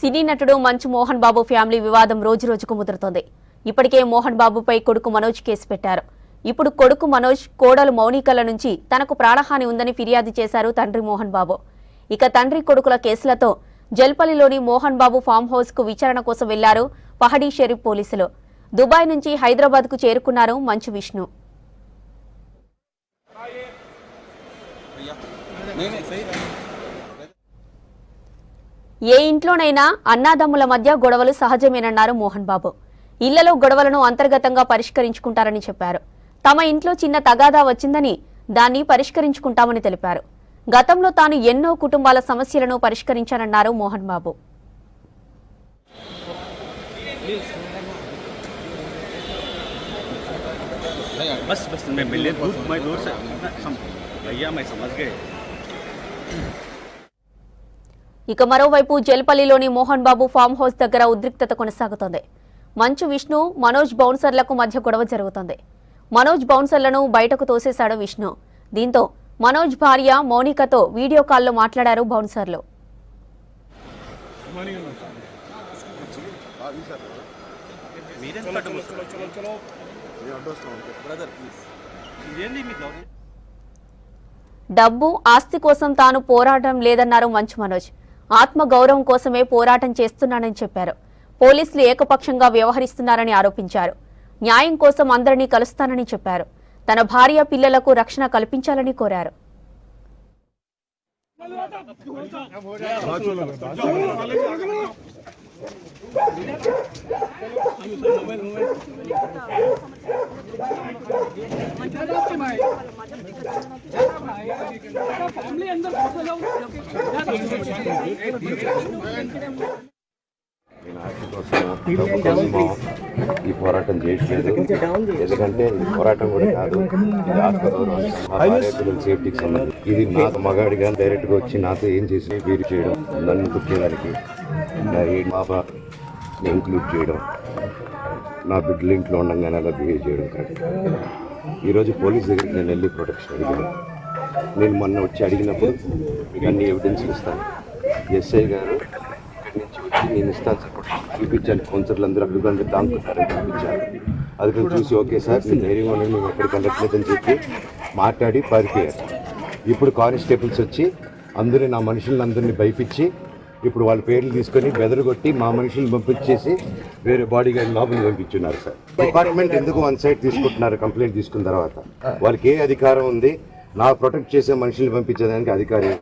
సినీ నటుడు మంచు మోహన్ బాబు ఫ్యామిలీ వివాదం రోజురోజుకు ముదురుతోంది. ఇప్పటికే మోహన్ బాబుపై కొడుకు మనోజ్ కేసు పెట్టారు. ఇప్పుడు కొడుకు మనోజ్, కోడలు మౌనికల నుంచి తనకు ప్రాణహాని ఉందని ఫిర్యాదు చేశారు తండ్రి మోహన్ బాబు. ఇక తండ్రి కొడుకుల కేసులతో జల్పల్లిలోని మోహన్ బాబు ఫామ్ హౌస్ కు విచారణ కోసం వెళ్లారు పహడీ షరీఫ్ పోలీసులు. దుబాయ్ నుంచి హైదరాబాద్ కు చేరుకున్నారు మంచు విష్ణు. ఏ ఇంట్లోనైనా అన్నాదమ్ముల మధ్య గొడవలు సహజమేనన్నారు మోహన్ బాబు. ఇళ్లలో గొడవలను అంతర్గతంగా పరిష్కరించుకుంటారని చెప్పారు. తమ ఇంట్లో చిన్న తగాదా వచ్చిందని దాన్ని పరిష్కరించుకుంటామని తెలిపారు. గతంలో తాను ఎన్నో కుటుంబాల సమస్యలను పరిష్కరించానన్నారు మోహన్ బాబు. ఇక మరోవైపు జల్పల్లిలోని మోహన్ బాబు ఫామ్ హౌస్ దగ్గర ఉద్రిక్తత కొనసాగుతోంది. మంచు విష్ణు, మనోజ్ బౌన్సర్లకు మధ్య గొడవ జరుగుతోంది. మనోజ్ బౌన్సర్లను బయటకు తోసేశాడు విష్ణు. దీంతో మనోజ్ భార్య మౌనికతో వీడియో కాల్లో మాట్లాడారు బౌన్సర్లు. డబ్బు, ఆస్తి కోసం తాను పోరాటం లేదన్నారు మంచు మనోజ్. ఆత్మ గౌరవం కోసమే పోరాటం చేస్తున్నానని చెప్పారు. పోలీసులు ఏకపక్షంగా వ్యవహరిస్తున్నారని ఆరోపించారు. న్యాయం కోసం అందరినీ కలుస్తానని చెప్పారు. తన భార్య, పిల్లలకు రక్షణ కల్పించాలని కోరారు. ఈ పోరాటం చేయట్లేదు. ఎందుకంటే ఈ పోరాటం కూడా కాదు, ఇది ఆత్మగౌరవం, సేఫ్టీకి సంబంధించి. ఇది నాకు మగాడిగా డైరెక్ట్ గా వచ్చి నాతో ఏం చేసి వీరు చేయడం, నన్ను కుట్టేదానికి బాబా ఇంక్లూడ్ చేయడం, నా బిడ్డలు ఇంట్లో ఉండగానే అలా బిహేవ్ చేయడం కాదు. ఈరోజు పోలీస్ దగ్గరికి నేను వెళ్ళి ప్రొటెక్షన్ అడిగాను. నేను మొన్న వచ్చి అడిగినప్పుడు మీకు అన్ని ఎవిడెన్స్ ఇస్తాను. ఎస్ఐ గారు ఇక్కడి నుంచి వచ్చి నేను ఇస్తాను సార్ చూపించాను. కౌన్సిలర్లు అందరూ అభివృద్ధి దాంకున్నారని చూపించాను. అది కూడా చూసి ఓకే సార్ నేను ధైర్యంగా ఉండండి, మేము ఎక్కడికి వెళ్ళట్లేదని చెప్పి మాట్లాడి పారిపోయారు. ఇప్పుడు కానిస్టేబుల్స్ వచ్చి అందరూ నా మనుషులందరినీ భయపించి ఇప్పుడు వాళ్ళ పేర్లు తీసుకొని బెదరగొట్టి మా మనుషులను పంపించేసి వేరే బాడీ గార్డ్ లోపలికి పంపించున్నారు సార్. డిపార్ట్మెంట్ ఎందుకు వన్ సైడ్ తీసుకుంటున్నారు? కంప్లైంట్ తీసుకున్న తర్వాత వాళ్ళకి ఏ అధికారం ఉంది? నా ప్రొటెక్ట్ చేసే మనుషుల్ని పంపించేదానికి అధికారం